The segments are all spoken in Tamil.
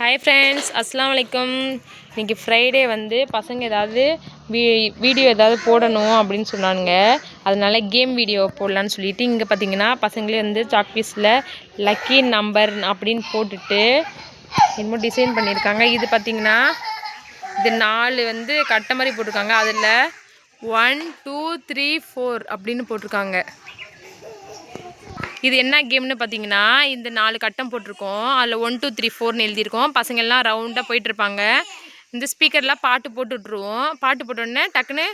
ஹாய் ஃப்ரெண்ட்ஸ், அஸ்ஸலாமு அலைக்கும். இன்றைக்கி ஃப்ரைடே வந்து பசங்க ஏதாவது வீடியோ ஏதாவது போடணும் அப்படின்னு சொன்னானுங்க. அதனால கேம் வீடியோ போடலான்னு சொல்லிட்டு இங்கே பார்த்தீங்கன்னா பசங்களே வந்து சாக் பீஸில் லக்கி நம்பர் அப்படின்னு போட்டுட்டு என்னமோ டிசைன் பண்ணியிருக்காங்க. இது பார்த்திங்கன்னா இது 4 வந்து கட்டை மாதிரி போட்டிருக்காங்க. அதில் 1 2 3 4 அப்படின்னு போட்டிருக்காங்க. இது என்ன கேம்னு பார்த்தீங்கன்னா இந்த 4 கட்டம் போட்டிருக்கோம். அதில் 1 2 3 4ன்னு எழுதியிருக்கோம். பசங்கள்லாம் ரவுண்டாக போயிட்டுருப்பாங்க. இந்த ஸ்பீக்கர்லாம் பாட்டு போட்டு விட்ருவோம். பாட்டு போட்ட உடனே டக்குன்னு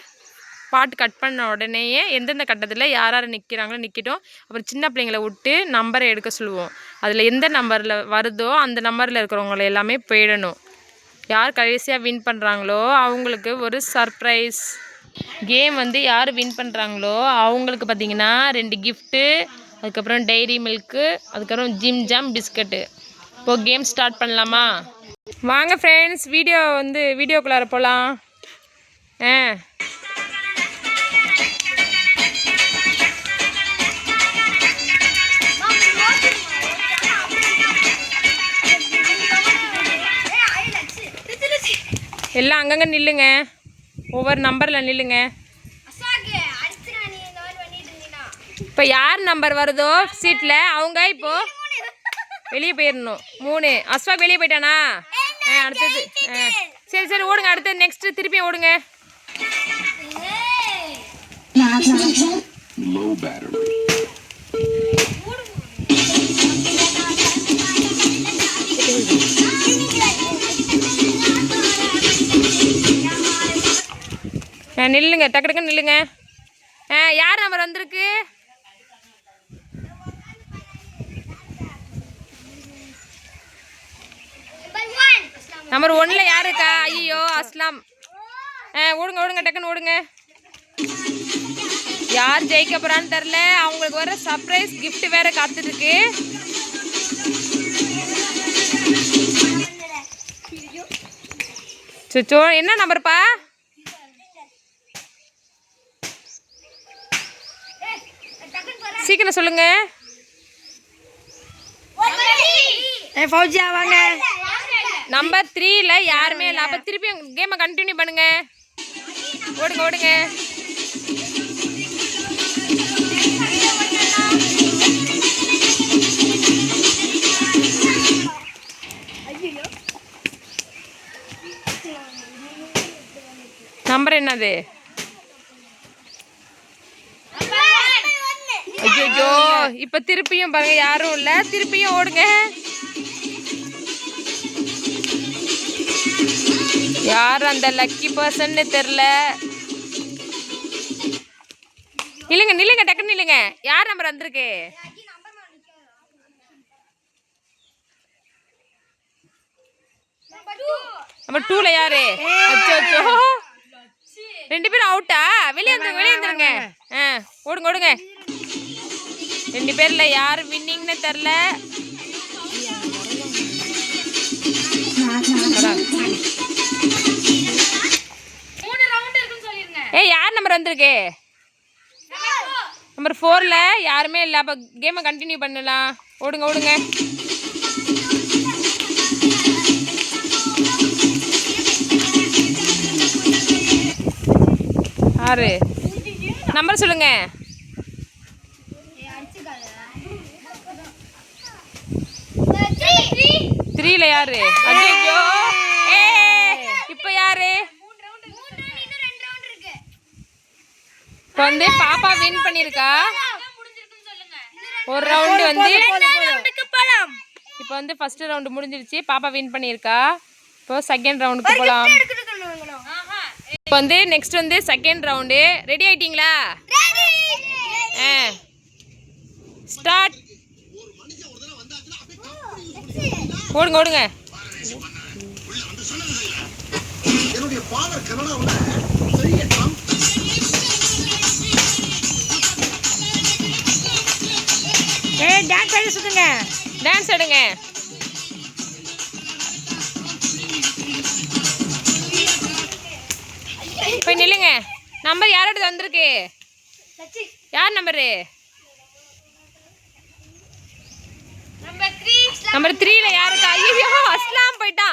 பாட்டு கட் பண்ண உடனேயே எந்தெந்த கட்டத்தில் யார் யார் நிற்கிறாங்களோ நிற்கட்டும். அப்புறம் சின்ன பிள்ளைங்களை விட்டு நம்பரை எடுக்க சொல்லுவோம். அதில் எந்த நம்பரில் வருதோ அந்த நம்பரில் இருக்கிறவங்கள எல்லாமே போயிடணும். யார் கடைசியாக வின் பண்ணுறாங்களோ அவங்களுக்கு ஒரு சர்ப்ரைஸ். கேம் வந்து யார் வின் பண்ணுறாங்களோ அவங்களுக்கு பார்த்திங்கன்னா 2 கிஃப்ட்டு, அதுக்கப்புறம் டைரி மில்க்கு, அதுக்கப்புறம் ஜிம் ஜாம் பிஸ்கட்டு. இப்போது கேம் ஸ்டார்ட் பண்ணலாமா? வாங்க ஃப்ரெண்ட்ஸ், வீடியோக்குள்ளார போகலாம். எல்லாம் அங்கங்கே நில்லுங்க, ஒவ்வொரு நம்பரில் நில்லுங்க. இப்போ யார் நம்பர் வருதோ சீட்டில் அவங்க இப்போது வெளியே போயிடணும். 3 அஸ்வாக் வெளியே போயிட்டானா? அடுத்தது சரி சரி ஓடுங்க. அடுத்தது நெக்ஸ்ட்டு திருப்பி ஓடுங்க. நில்லுங்க, டக்கு டக்குன்னு நில்லுங்க. யார் நம்பர் வந்திருக்கு? நம்பர் 1ல் யார் இருக்கா? ஐயோ அஸ்லாம். ஓடுங்க ஓடுங்க, டக்குன்னு ஓடுங்க. யார் ஜெயிக்க போகிறான்னு தெரில. அவங்களுக்கு வர சர்ப்ரைஸ் கிஃப்ட் வேறு காத்துட்ருக்கு. சோ என்ன நம்பர்ப்பா? சீக்கிரம் சொல்லுங்க. வாங்க. நம்பர் 3ல் யாருமே இல்லை. அப்போ திருப்பி கேமை கண்டினியூ பண்ணுங்க. ஓடுங்க ஓடுங்க. நம்பர் என்னது? ஐயோ இப்போ திருப்பியும் பாருங்க, யாரும் இல்லை. திருப்பியும் ஓடுங்க. யார் அந்த லக்கி பர்சன்னு தெரில. நில்லுங்க நில்லுங்க, டக்குன்னு நில்லுங்க. யார் நம்பர் வந்திருக்கு? நம்பர் 2ல் யாரு? அச்சோ 2 பேரும் அவுட்டா? வெளியே வந்துருங்க. ஓடுங்க ஓடுங்க. 2 பேர்ல யார் வின்னிங்னு தெரில. யார் நம்பர் வந்திருக்கு? நம்பர் 4ல் யாருமே இல்லை. அப்போ கேமை கண்டினியூ பண்ணலாம். ஓடுங்க ஓடுங்க. யாரு நம்பர் சொல்லுங்க. 3ல் யாரு? ஐயோ இப்போ யாரு? இப்போ வந்து பாப்பா வின் பண்ணியிருக்கா. ஒரு ரவுண்டு வந்து இப்போ வந்து ஃபர்ஸ்ட் ரவுண்டு முடிஞ்சிருச்சு. பாப்பா வின் பண்ணியிருக்கா. இப்போ செகண்ட் ரவுண்டுக்கு போகலாம். இப்போ வந்து நெக்ஸ்ட் வந்து செகண்ட் ரவுண்டு. ரெடி ஆயிட்டீங்களா? ஸ்டார்ட். ஓடுங்க ஓடுங்க. டான்ஸ் எடுங்க. போய் நில்லுங்க. நம்பர் யாரோட வந்திருக்கு? யார் நம்பரு? நம்பர் 3ல யாருக்கா? ஐயோ அஸ்லாம் போயிட்டான்.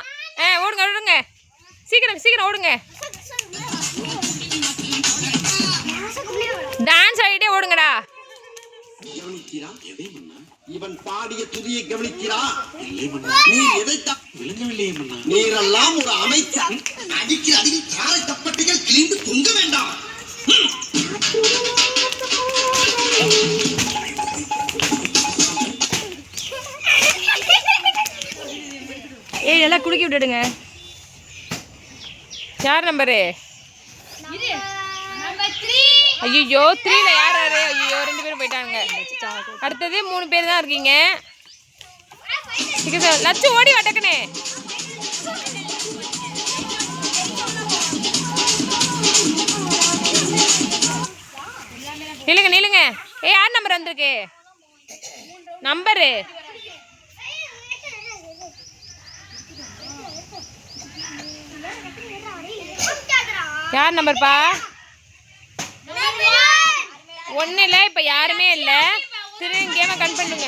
சீக்கிரம் ஓடுங்க. டான்ஸ் ஆடிட்டே ஓடுங்கடா. இவன் பாடிய துதியை கவனிக்கிறா? நீ எதைத்தான் விளங்கவில்லையே மன்னா. நீரெல்லாம் ஒரு அமைச்சர். அடிக்கிற அடியில் சாரை தப்பட்டைகள் கிழிந்து தொங்க வேண்டாம். ஏய் எல்லாம் குலுக்கி விட்டுடுங்க. யார் நம்பரு? ஐயோ 3ல யார் யாரு? ஐயோ 2 பேரும் போயிட்டாங்க. அடுத்தது 3 பேர் தான் இருக்கீங்க. லட்சு ஓடி வா டக்குனே. நில்லுங்க நில்லுங்க. ஏய் யார் நம்பர் வந்திருக்கு? நம்பரு யார் நம்பர்ப்பா? 1 இல்லை. இப்போ யாருமே இல்லை. திரும்ப கேமை கன் பண்ணுங்க.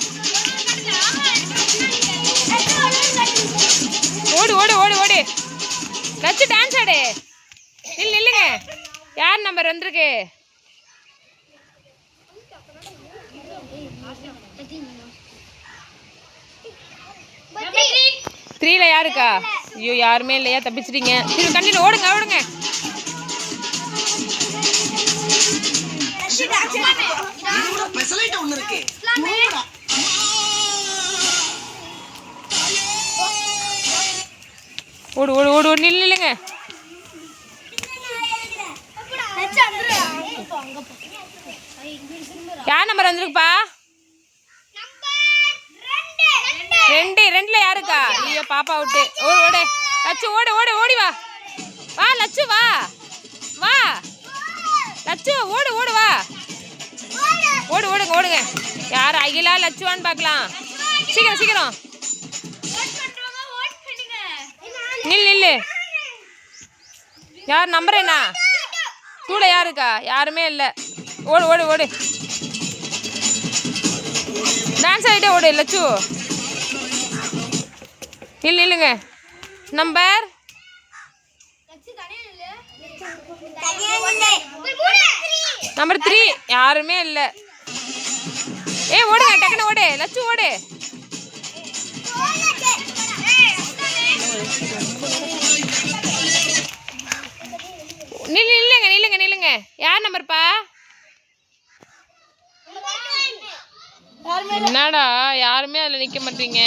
ஓடு ஓடு ஓடு ஓடு. லட்சு டான்ஸ் ஆடு. நில்லுங்க. யார் நம்பர் வந்திருக்கு? 3ல யாருக்கா? ஐயோ யாருமே இல்லையா? தப்பிச்சிட்டீங்க. திரும்ப கண்டினியூ ஓடுங்க ஓடுங்க. ஓடு ஓடு ஓடு ஓடு. நில்லுங்க. யார் நம்பர் வந்திருக்குப்பா? 2ல யாருக்கா? ஐயோ பாப்பா விட்டு. ஓடு ஓடு லட்சு ஓடு ஓடு ஓடி வா. வா லட்சு வா வா. லட்சு ஓடு ஓடு வா. ஓடு ஓடுங்க ஓடுங்க. யார் அகிலா லட்சுவான்னு பார்க்கலாம். சீக்கிரம் சீக்கிரம். நில்லு. யார் நம்பர் என்ன? 2ல யாருக்கா? யாருமே இல்லை. ஓடு ஓடு ஓடு. டான்ஸ் ஆகிட்டே ஓடு லட்சு. இல்லைங்க. நம்பர் 3 யாருமே இல்லை. ஏய் ஓடுங்க டக்குன்னு ஓடு லட்சு ஓடு. நில்லுங்க. யார் நம்பர்ப்பா? என்னடா யாருமே அதில் நிற்க மாட்டீங்க.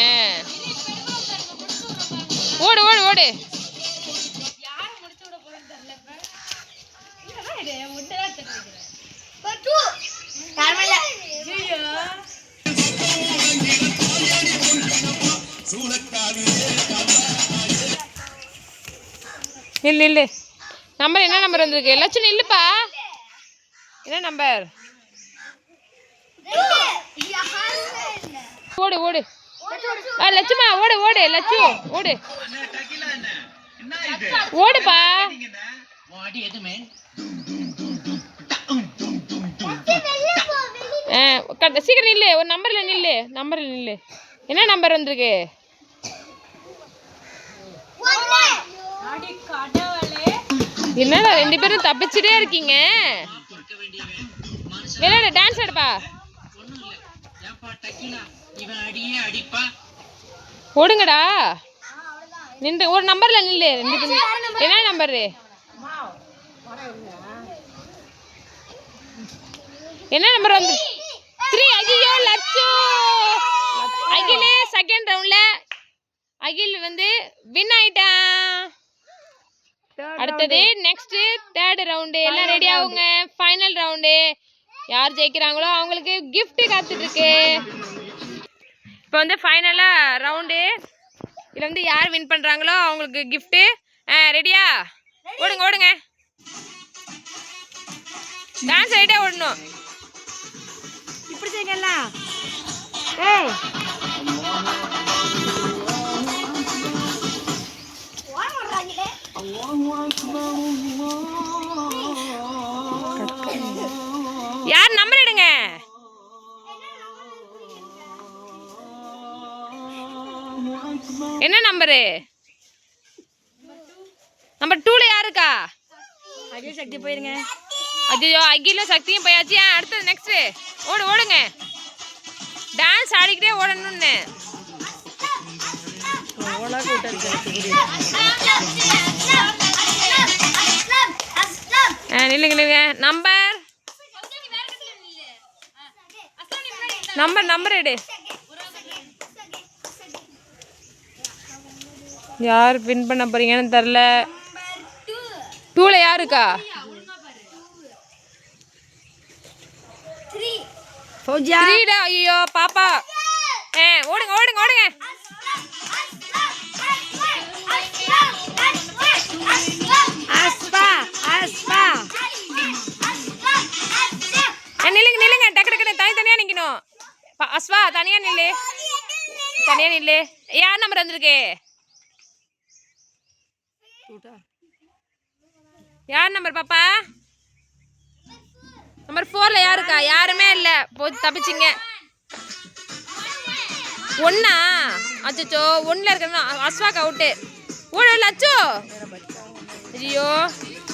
ஓடு ஓடு ஓடு. நில்லு. நம்பர் என்ன நம்பர் வந்திருக்கு? லட்சு நில்லுப்பா. என்ன நம்பர்? ஓடு ஓடு. லட்சுமா ஓடு ஓடு லட்சு ஓடு ஓடுப்பா. சீக்கிரம் நில்லு. ஒரு நம்பர்ல நில்லு. என்ன நம்பர் வந்திருக்கு? என்னடா 2 பேரும் தப்பிச்சுட்டே இருக்கீங்க. விளையாடு டான்ஸ் ஆடுப்பா. ஓடுங்கடா. நின்று ஒரு நம்பர்ல நில்லு. என்ன நம்பரு? என்ன நம்பர் வந்து 3? ஐயோ லட்சு. அகில் செகண்ட் ரவுண்ட்ல அகில் வந்து வின் ஆயிட்டான். அடுத்தது நெக்ஸ்ட் 3rd ரவுண்டு. எல்லாம் ரெடி ஆகுங்க. Final round. யார் ஜெயிக்கிறாங்களோ அவங்களுக்கு gift காத்துட்டு இருக்கு. இப்போ வந்து ஃபைனலாக ரவுண்டு. இதில் வந்து யார் வின் பண்ணுறாங்களோ அவங்களுக்கு கிஃப்ட்டு. ரெடியா? ஓடுங்க. டான்ஸ் ஆகிட்டே ஓடணும். இப்படி செய்யலாம். ஏய் யார் நம்பர் எடுங்க. என்ன நம்பரு? நம்பர் 2ல யாருக்கா? அகில் சக்தி போயிருங்க. ஐயோ அகிலும் சக்தியும் போயாச்சு. அடுத்தது நெக்ஸ்ட் ஓடுங்க. டான்ஸ் ஆடிக்கிட்டே ஓடணும்னு. நில்லுங்க. நம்பர் எடு. யார் வின் பண்ண போறீங்கன்னு தெரியல. 2ல யாருக்கா? ஃபௌஜியா. 3டா. ஐயோ பாப்பா. ஓடுங்க. அஸ்பா. நில்லுங்க. டக்கு தனியா நிக்கணும். அஸ்வா தனியா நில்லு. யார் நம்பர் வந்திருக்கு? யார் நம்பர் பாப்பா? நம்பர் 4ல யாருக்கா? யாருமே இல்ல. போய் தப்பிச்சிங்க. 1ஆ? அச்சோ 1ல இருக்கணும். அஸ்வாக்கு அவுட்டு. ஓடு லச்சு. ஐயோ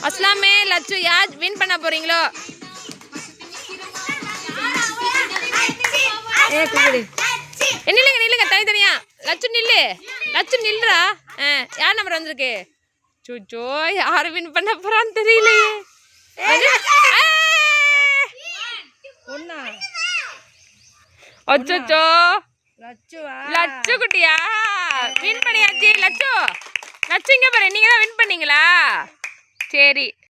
அஸ்லாமே லச்சு யார் வின் பண்ண போறீங்களோ? நில்லுங்க தனியா. லச்சு நில்லுடா. யார் நம்பர் வந்திருக்கு? சோச்சோ யார் வின் பண்ண போறான்னு தெரியலையே. அச்சோ லச்சு குட்டியா வின் பண்ணியாச்சு. லச்சு இங்க பாரு. நீங்க தான் வின் பண்ணீங்களா? சரி